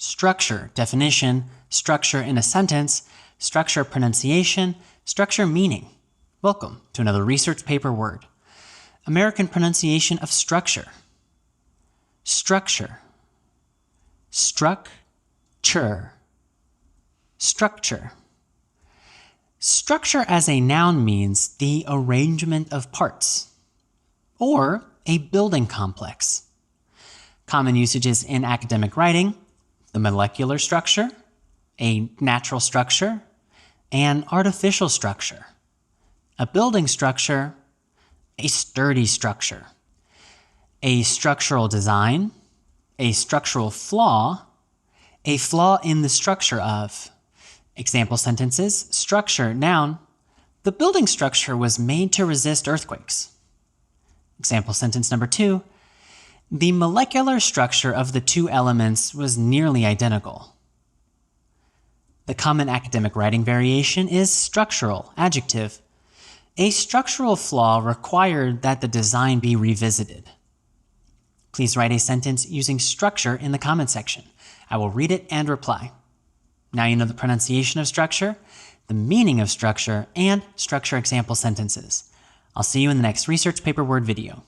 structure definition, structure in a sentence, structure pronunciation, structure meaning. Welcome to another research paper word. American pronunciation of structure. Structure. Struc-ture. Structure. Structure as a noun means the arrangement of parts, or a building complex. Common usages in academic writing: the molecular structure, a natural structure, an artificial structure, a building structure, a sturdy structure, a structural design, a structural flaw, a flaw in the structure of. Example sentences: structure, noun, the building structure was made to resist earthquakes. Example sentence number 2, the molecular structure of the two elements was nearly identical. The common academic writing variation is structural, adjective. A structural flaw required that the design be revisited. Please write a sentence using structure in the comment section. I will read it and reply. Now you know the pronunciation of structure, the meaning of structure, and structure example sentences. I'll see you in the next research paper word video.